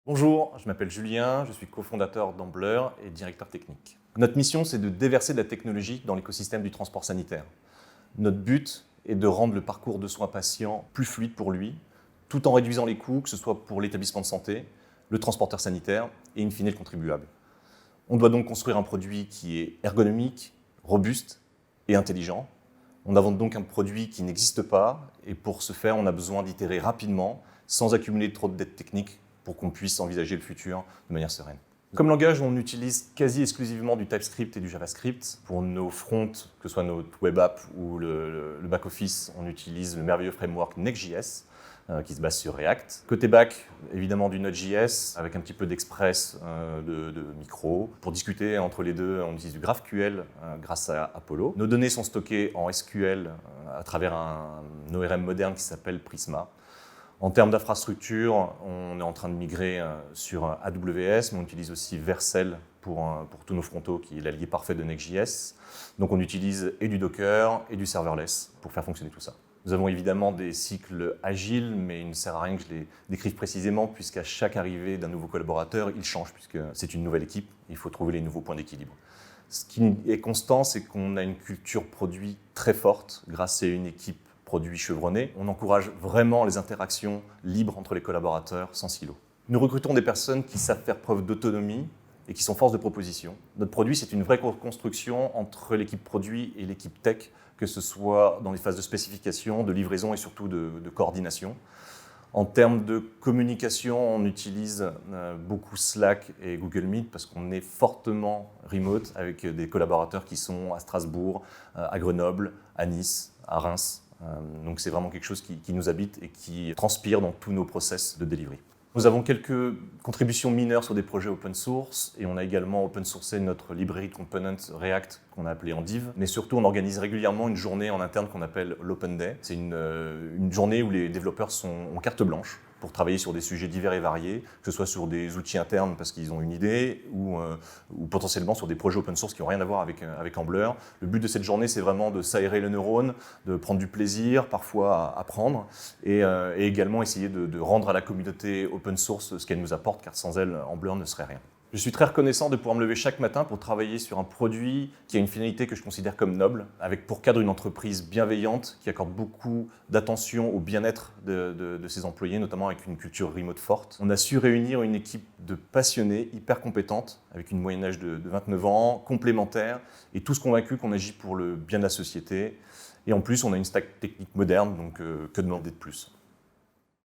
Bonjour, je m'appelle Julien, je suis cofondateur d'Ambler et directeur technique. Notre mission, c'est de déverser de la technologie dans l'écosystème du transport sanitaire. Notre but est de rendre le parcours de soins patient plus fluide pour lui, tout en réduisant les coûts, que ce soit pour l'établissement de santé, le transporteur sanitaire et in fine le contribuable. On doit donc construire un produit qui est ergonomique, robuste et intelligent. On invente donc un produit qui n'existe pas et pour ce faire, on a besoin d'itérer rapidement, sans accumuler trop de dettes techniques pour qu'on puisse envisager le futur de manière sereine. Comme langage, on utilise quasi exclusivement du TypeScript et du JavaScript. Pour nos fronts, que ce soit notre web app ou le back-office, on utilise le merveilleux framework Next.js qui se base sur React. Côté back, évidemment du Node.js avec un petit peu d'Express, de micro. Pour discuter entre les deux, on utilise du GraphQL grâce à Apollo. Nos données sont stockées en SQL à travers un ORM moderne qui s'appelle Prisma. En termes d'infrastructure, on est en train de migrer sur AWS, mais on utilise aussi Vercel pour tous nos frontaux, qui est l'allié parfait de Next.js. Donc on utilise et du Docker et du serverless pour faire fonctionner tout ça. Nous avons évidemment des cycles agiles, mais il ne sert à rien que je les décrive précisément, puisqu'à chaque arrivée d'un nouveau collaborateur, il change, puisque c'est une nouvelle équipe, il faut trouver les nouveaux points d'équilibre. Ce qui est constant, c'est qu'on a une culture produit très forte, grâce à une équipe produits chevronnés. On encourage vraiment les interactions libres entre les collaborateurs, sans silo. Nous recrutons des personnes qui savent faire preuve d'autonomie et qui sont force de proposition. Notre produit, c'est une vraie co-construction entre l'équipe produit et l'équipe tech, que ce soit dans les phases de spécification, de livraison et surtout de coordination. En termes de communication, on utilise beaucoup Slack et Google Meet parce qu'on est fortement remote avec des collaborateurs qui sont à Strasbourg, à Grenoble, à Nice, à Reims. Donc c'est vraiment quelque chose qui nous habite et qui transpire dans tous nos process de delivery. Nous avons quelques contributions mineures sur des projets open source et on a également open sourcé notre librairie de components React qu'on a appelée Endive. Mais surtout, on organise régulièrement une journée en interne qu'on appelle l'Open Day. C'est une journée où les développeurs ont carte blanche pour travailler sur des sujets divers et variés, que ce soit sur des outils internes parce qu'ils ont une idée ou potentiellement sur des projets open source qui n'ont rien à voir avec Ambler. Le but de cette journée, c'est vraiment de s'aérer le neurone, de prendre du plaisir, parfois à apprendre, et également essayer de rendre à la communauté open source ce qu'elle nous apporte, car sans elle, Ambler ne serait rien. Je suis très reconnaissant de pouvoir me lever chaque matin pour travailler sur un produit qui a une finalité que je considère comme noble, avec pour cadre une entreprise bienveillante qui accorde beaucoup d'attention au bien-être de ses employés, notamment avec une culture remote forte. On a su réunir une équipe de passionnés, hyper compétentes, avec une moyenne d'âge de 29 ans, complémentaires, et tous convaincus qu'on agit pour le bien de la société. Et en plus, on a une stack technique moderne, donc que demander de plus ?